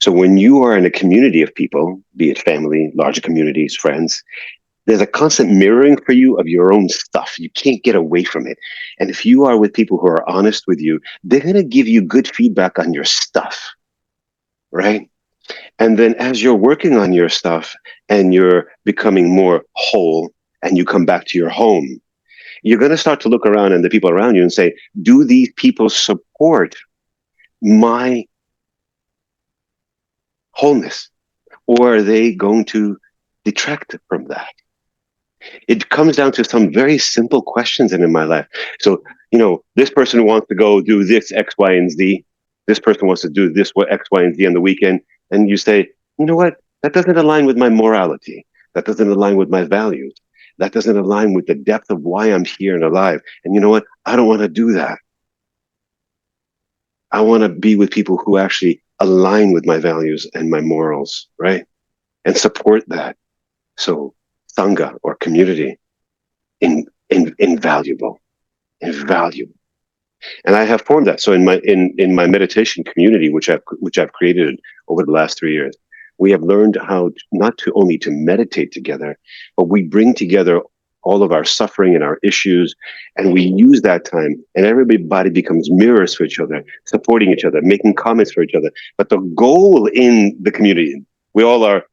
So when you are in a community of people, be it family, larger communities, friends, there's a constant mirroring for you of your own stuff. You can't get away from it. And if you are with people who are honest with you, they're going to give you good feedback on your stuff, right? And then as you're working on your stuff and you're becoming more whole and you come back to your home, you're going to start to look around and the people around you and say, do these people support my wholeness? Or are they going to detract from that? It comes down to some very simple questions in my life. So, this person wants to go do this X, Y, and Z. This person wants to do this X, Y, and Z on the weekend. And you say, you know what? That doesn't align with my morality. That doesn't align with my values. That doesn't align with the depth of why I'm here and alive. And you know what? I don't want to do that. I want to be with people who actually align with my values and my morals, right? And support that. So, Sangha or community, invaluable, invaluable. And I have formed that. So in my meditation community, which I've created over the last 3 years, we have learned how not to only to meditate together, but we bring together all of our suffering and our issues, and we use that time, and everybody becomes mirrors for each other, supporting each other, making comments for each other. But the goal in the community, we all are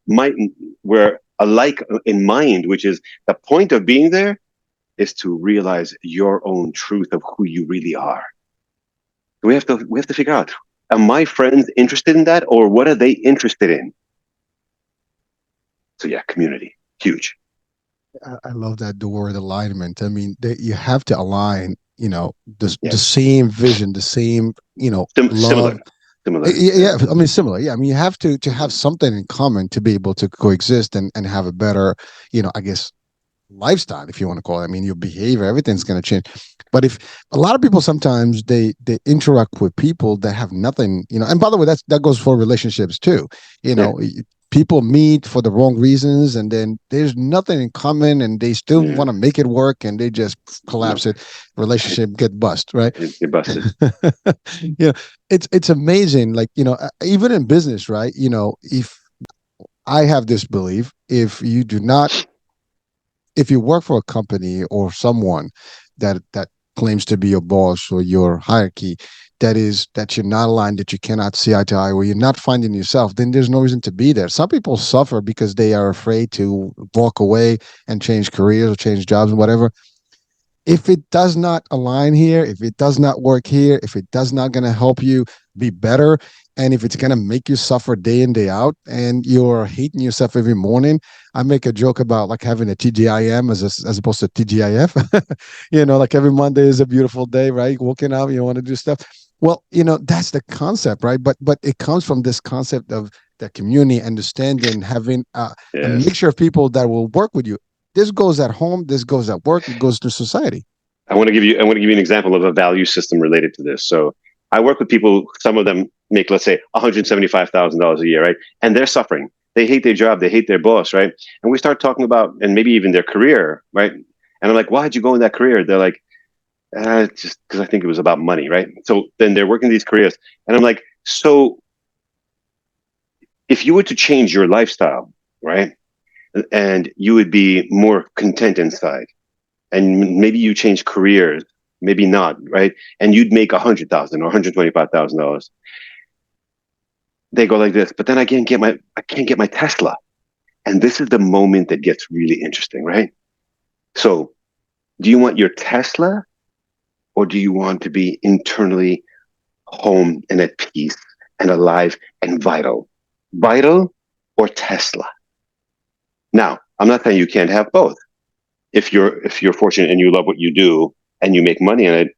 we're alike in mind, which is the point of being there is to realize your own truth of who you really are. We have to figure out, are my friends interested in that, or what are they interested in? So yeah, community, huge. I love that, the word alignment. I mean, you have to align, the Yes, same vision, the same, Similar, love. similar. Yeah, Yeah, I mean, similar. Yeah, I mean, you have to have something in common to be able to coexist and have a better, I guess, lifestyle, if you want to call it. I mean, your behavior, everything's going to change. But if a lot of people sometimes they interact with people that have nothing, and by the way, that goes for relationships too. You yeah, know, people meet for the wrong reasons, and then there's nothing in common, and they still yeah. want to make it work, and they just No, collapse it. Relationship get bust, right? you're busted. Yeah, it's amazing. Like even in business, right? If I have this belief, if you work for a company or someone that claims to be your boss or your hierarchy, that you're not aligned, that you cannot see eye to eye, or you're not finding yourself, then there's no reason to be there. Some people suffer because they are afraid to walk away and change careers or change jobs and whatever. If it does not align here, if it does not work here, if it does not going to help you be better, and if it's going to make you suffer day in day out, and you're hating yourself every morning, I make a joke about like having a TGIM as opposed to TGIF. Like every Monday is a beautiful day, right? Walking out, you want to do stuff. Well, that's the concept, right? But it comes from this concept of the community, understanding, having a Yes. mixture of people that will work with you. This goes at home, this goes at work, it goes to society. I want to give you an example of a value system related to this. So I work with people, some of them make, let's say, $175,000 a year, right? And they're suffering. They hate their job, they hate their boss, right? And we start talking about, and maybe even their career, right? And I'm like, why'd you go in that career? They're like, just because I think it was about money, right? So then they're working these careers. And I'm like, so if you were to change your lifestyle, right? And you would be more content inside, and maybe you change careers, maybe not, right? And you'd make 100,000 or $125,000. They go like this, but then I can't get my Tesla. And this is the moment that gets really interesting, right? So do you want your Tesla, or do you want to be internally home and at peace and alive and vital? Vital or Tesla? Now, I'm not saying you can't have both. If you're fortunate and you love what you do and you make money in it,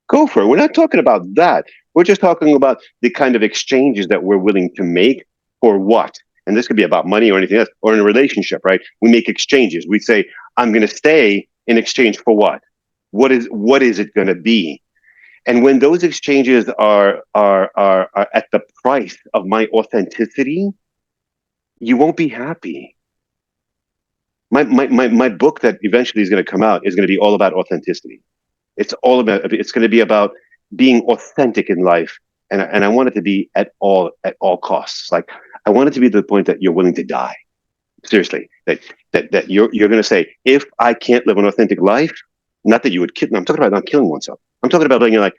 go for it. We're not talking about that. We're just talking about the kind of exchanges that we're willing to make for what. And this could be about money or anything else, or in a relationship, right? We make exchanges. We say, I'm going to stay in exchange for what? What is it going to be? And when those exchanges are at the price of my authenticity, you won't be happy. My book that eventually is going to come out is going to be all about authenticity. It's going to be about being authentic in life and I want it to be at all costs. Like I want it to be to the point that you're willing to die. Seriously, that you're going to say, if I can't live an authentic life, not that you would kill. I'm talking about not killing oneself. I'm talking about being like,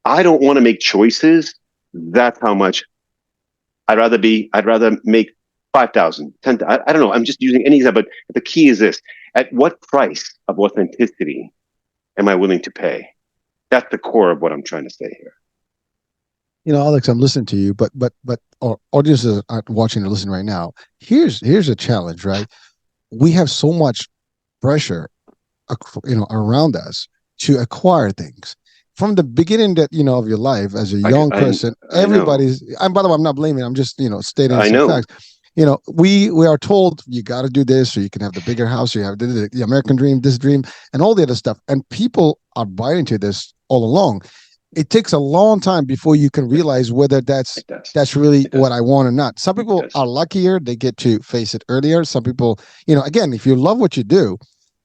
I don't want to make choices. That's how much I'd rather be. I'd rather make 5,000, 10. I don't know. I'm just using any example. But the key is this: at what price of authenticity am I willing to pay? That's the core of what I'm trying to say here. Alex, I'm listening to you, but our audiences are watching or listening right now. Here's a challenge, right? We have so much pressure, around us to acquire things. From the beginning that of your life as a I, young I, person, I know. everybody's. And by the way, I'm not blaming. I'm just stating I some know. facts. We are told you got to do this, so you can have the bigger house, so you have the American dream, this dream, and all the other stuff. And people are buying into this all along. It takes a long time before you can It, realize whether that's it does. that's really It what does. I want or not. Some It people does. are luckier; they get to face it earlier. Some people, again, if you love what you do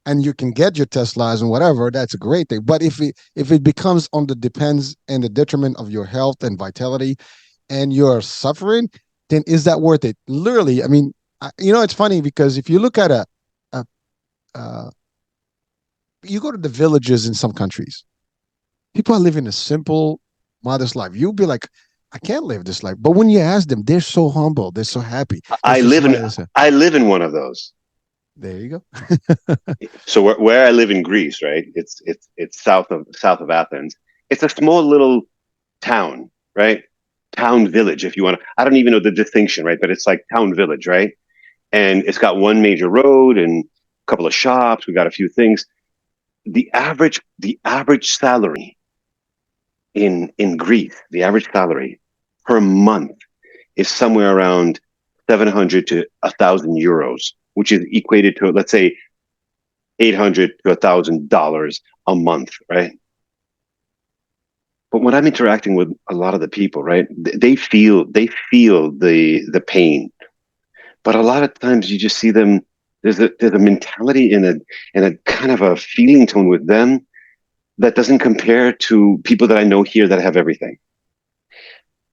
and you can get your Teslas and whatever, that's a great thing. But if it becomes on the depends and the detriment of your health and vitality, and you're suffering, then is that worth it? Literally, I mean, it's funny because if you look at a uh, you go to the villages in some countries, people are living a simple, modest life. You'll be like, I can't live this life. But when you ask them, they're so humble, they're so happy, they're I so live in smiling. I live in one of those. There you go. So where I live in Greece, right? It's south of Athens. It's a small little town, right? Town village, if you want to. I don't even know the distinction, right? But it's like town village, right? And it's got one major road and a couple of shops. We got a few things. The average salary in Greece, the average salary per month is somewhere around 700 to 1,000 euros, which is equated to, let's say, 800 to $1,000 a month, right? But when I'm interacting with a lot of the people, right, they feel the pain. But a lot of times you just see them. There's a mentality and a kind of a feeling tone with them that doesn't compare to people that I know here that have everything.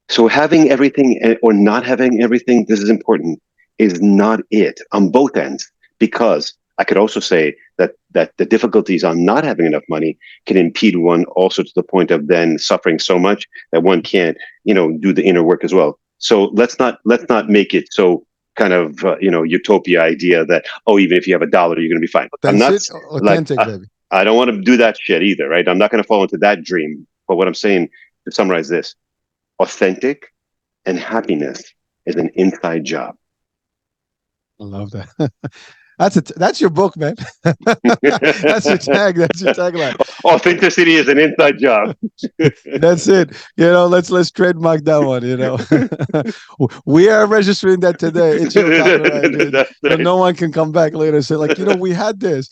So having everything or not having everything, this is important, is not it on both ends. Because I could also say that the difficulties on not having enough money can impede one also to the point of then suffering so much that one can't, do the inner work as well. So let's not make it so kind of utopia idea that, oh, even if you have $1 you're going to be fine. I'm not like Authentic, baby. I don't want to do that shit either, right? I'm not going to fall into that dream. But what I'm saying, to summarize this, authentic and happiness is an inside job. I love that. That's your book, man. That's your tag. That's your tagline. Authenticity is an inside job. That's it. Let's trademark that one. We are registering that today. It's your copyright, dude. That's So it. no one can come back later and say, like, we had this.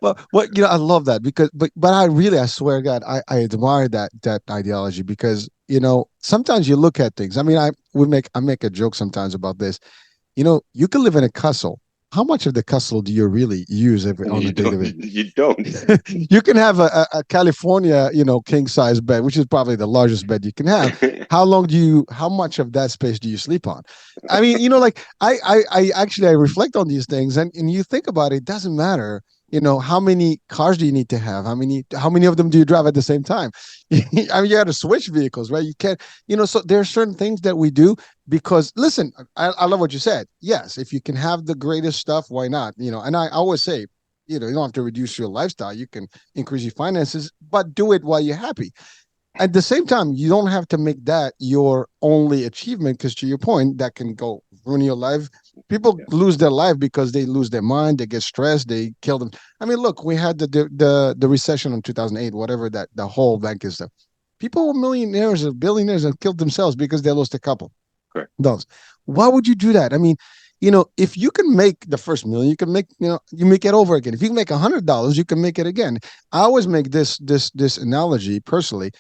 Well, what I love that because, but I swear to God, I admire that ideology because sometimes you look at things. I mean, I make a joke sometimes about this. You can live in a castle. How much of the castle do you really use on a You daily don't. basis? You don't. You can have a California, king size bed, which is probably the largest bed you can have. How much of that space do you sleep on? I mean, like I actually I reflect on these things and you think about it, it doesn't matter. How many cars do you need to have? How many of them do you drive at the same time? I mean, you got to switch vehicles, right? You can't, so there are certain things that we do because listen, I love what you said. Yes, if you can have the greatest stuff, why not? And I always say, you don't have to reduce your lifestyle. You can increase your finances, but do it while you're happy. At the same time, you don't have to make that your only achievement because, to your point, that can go ruin your life. People Yeah, lose their life because they lose their mind, they get stressed, they kill them. I mean, look, we had the recession in 2008, whatever that the whole bank is. People were millionaires or billionaires and killed themselves because they lost a couple correct. those. Why would you do that? I mean, if you can make the first million, you can make, you make it over again. If you can make $100, you can make it again. I always make this analogy personally.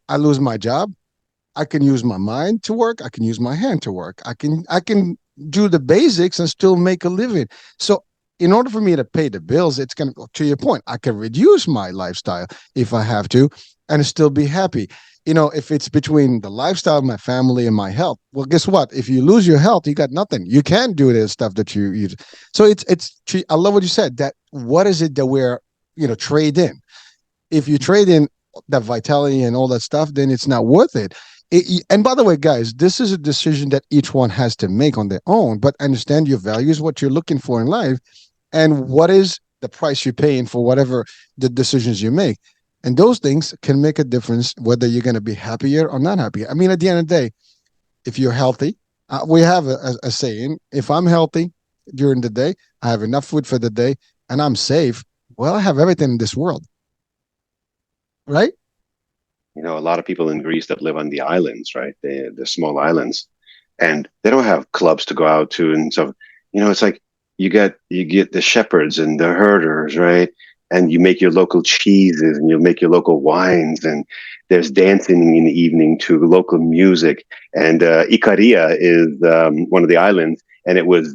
I lose my job. I can use my mind to work. I can use my hand to work. I can do the basics and still make a living. So in order for me to pay the bills, it's going to go to your point. I can reduce my lifestyle if I have to and still be happy. if it's between the lifestyle of my family and my health, well, guess what? If you lose your health, you got nothing. You can't do this stuff that you. So I love what you said. That what is it that we're trade in? If you trade in that vitality and all that stuff, then it's not worth it. And by the way, guys, this is a decision that each one has to make on their own. But understand your values, what you're looking for in life, and what is the price you're paying for whatever the decisions you make. And those things can make a difference whether you're going to be happier or not happy. I mean, at the end of the day, if you're healthy, we have a saying: if I'm healthy during the day, I have enough food for the day, and I'm safe. Well, I have everything in this world, right? A lot of people in Greece that live on the islands, right? The small islands, and they don't have clubs to go out to, and so it's like you get the shepherds and the herders, right? And you make your local cheeses and you make your local wines, and there's dancing in the evening to local music. And Ikaria is one of the islands, and it was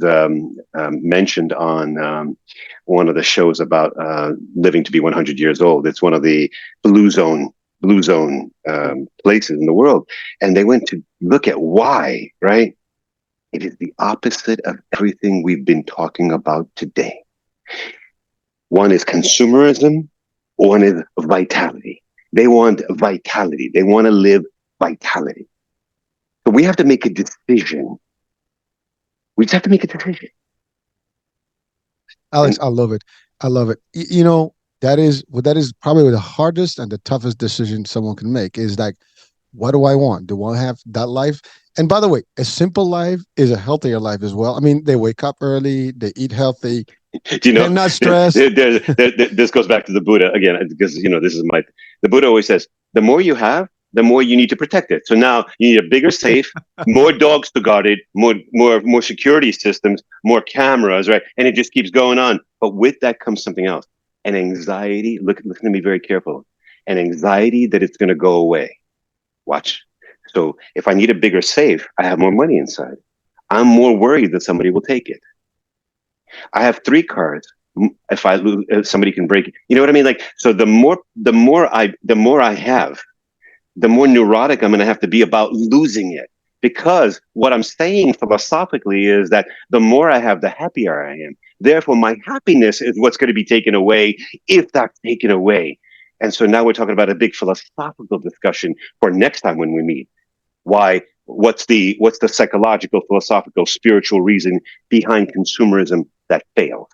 mentioned on one of the shows about living to be 100 years old. It's one of the blue zone blue zone places in the world, and they went to look at why. Right, it is the opposite of everything we've been talking about today. One is consumerism, one is vitality. They want vitality. They want to live vitality. So we have to make a decision. We just have to make a decision. Alex, And I love it. I love it. That is probably the hardest and the toughest decision someone can make is like, what do I want? Do I have that life? And by the way, a simple life is a healthier life as well. I mean, they wake up early, they eat healthy, do you they're know not stressed. this goes back to the Buddha again, because this is my the Buddha always says the more you have, the more you need to protect it. So now you need a bigger safe, more dogs to guard it, more security systems, more cameras, right? And it just keeps going on. But with that comes something else, an anxiety. Listen to me very careful. An anxiety that it's going to go away. Watch. So if I need a bigger safe, I have more money inside. I'm more worried that somebody will take it. I have three cards. If I lose, if somebody can break it. You know what I mean? Like, so the more I have, the more neurotic I'm going to have to be about losing it. Because what I'm saying philosophically is that the more I have, the happier I am. Therefore, my happiness is what's going to be taken away if that's taken away. And so now we're talking about a big philosophical discussion for next time when we meet. Why? What's the psychological, philosophical, spiritual reason behind consumerism that failed?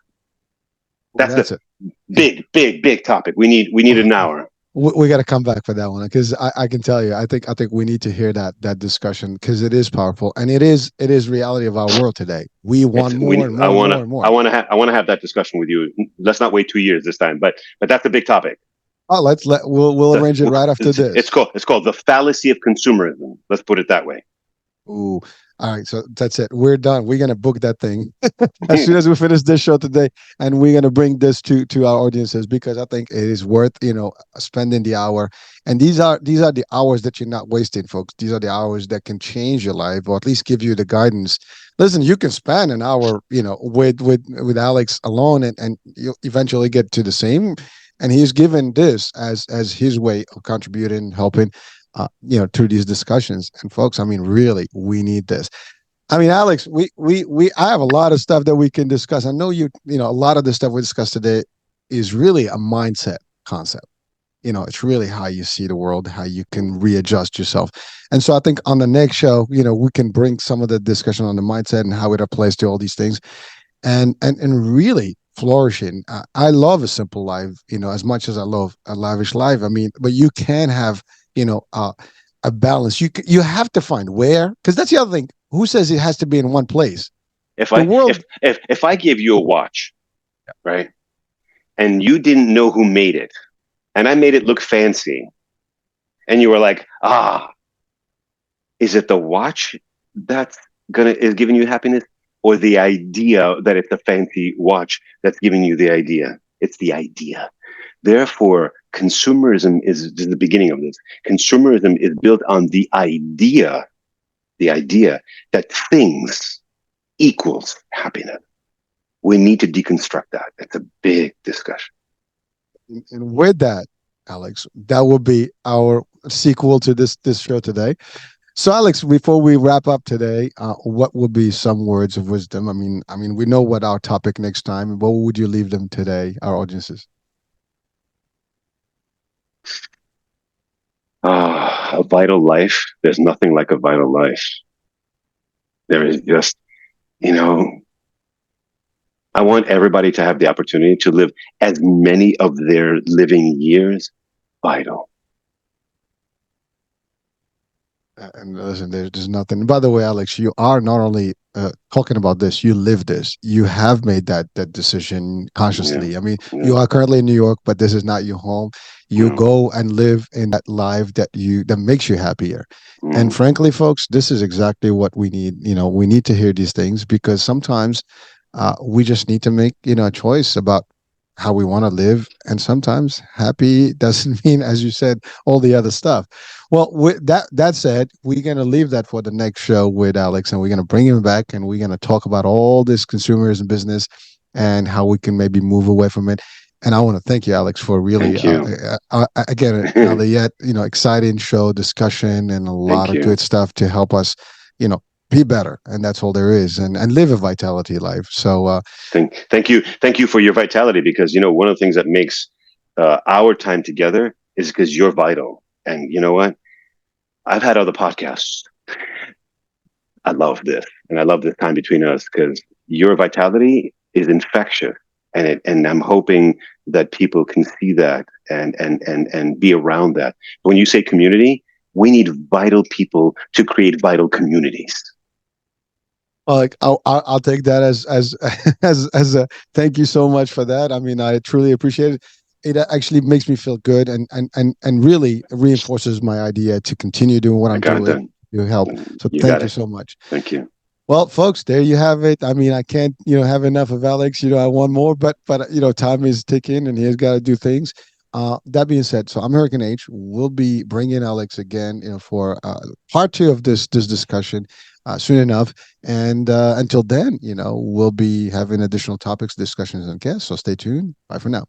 Well, That's that's the it. big, big, big topic. We need an hour. We got to come back for that one because I can tell you I think we need to hear that discussion because it is powerful and it is reality of our world today. We want It's more we. and I more and wanna. more and I more. wanna. I wanna have that discussion with you. Let's not wait 2 years this time. But that's a big topic. Oh, we'll The, arrange it right after it's this. called the fallacy of consumerism. Let's put it that way. Ooh, all right. So that's it. We're done. We're gonna book that thing as soon as we finish this show today, and we're gonna bring this to our audiences because I think it is worth spending the hour. And these are the hours that you're not wasting, folks. These are the hours that can change your life or at least give you the guidance. Listen, you can spend an hour, with Alex alone, and you'll eventually get to the same. And he's given this as his way of contributing, helping through these discussions. And folks, I mean, really, we need this. I mean, Alex, I have a lot of stuff that we can discuss. I know a lot of the stuff we discussed today is really a mindset concept. It's really how you see the world, how you can readjust yourself. And so I think on the next show, we can bring some of the discussion on the mindset and how it applies to all these things and really flourishing. I love a simple life, as much as I love a lavish life. I mean, but you can have, you know, uh, a balance. You have to find where, because that's the other thing. Who says it has to be in one place? If The I world. if I give you a watch, right, and you didn't know who made it, and I made it look fancy, and you were like, is it the watch that's gonna is giving you happiness, or the idea that it's a fancy watch that's giving you the idea? It's the idea. Therefore, consumerism is the beginning of this. Consumerism is built on the idea that things equals happiness. We need to deconstruct that. It's a big discussion. And with that, Alex, that will be our sequel to this show today. So, Alex, before we wrap up today, what would be some words of wisdom? I mean, we know what our topic next time. What would you leave them today, our audiences? A vital life. There's nothing like a vital life. There is just, you know, I want everybody to have the opportunity to live as many of their living years vital. And listen, there's nothing. By the way, Alex, you are not only talking about this, you live this. You have made that decision Yeah, consciously. I mean, yeah, you are currently in New York, but this is not your home. You yeah. go and live in that life that makes you happier. And Mm, frankly, folks, this is exactly what we need. We need to hear these things because sometimes we just need to make a choice about how we want to live, and sometimes happy doesn't mean, as you said, all the other stuff. Well, with that said, we're gonna leave that for the next show with Alex, and we're gonna bring him back, and we're gonna talk about all this consumers and business, and how we can maybe move away from it. And I want to thank you, Alex, for really, thank you. again, another yet exciting show, discussion, and a lot Thank of you. good stuff to help us, you know, be better, and that's all there is, and live a vitality life. So, Thank you for your vitality because one of the things that makes our time together is because you're vital. And you know what? I've had other podcasts. I love this, and I love this time between us because your vitality is infectious, and I'm hoping that people can see that and be around that. When you say community, we need vital people to create vital communities. like I'll take that as as a thank you so much for that. I mean, I truly appreciate it. It actually makes me feel good, and really reinforces my idea to continue doing what I I'm got it doing done. to help. So You thank got you it. so much. Thank you. Well, folks, there you have it. I mean, I can't, have enough of Alex. I want more, but time is ticking, and he's got to do things. That being said, so I'm Hurricane H. We'll be bringing Alex again, for part two of this discussion soon enough. And until then, we'll be having additional topics, discussions, and guests. So stay tuned. Bye for now.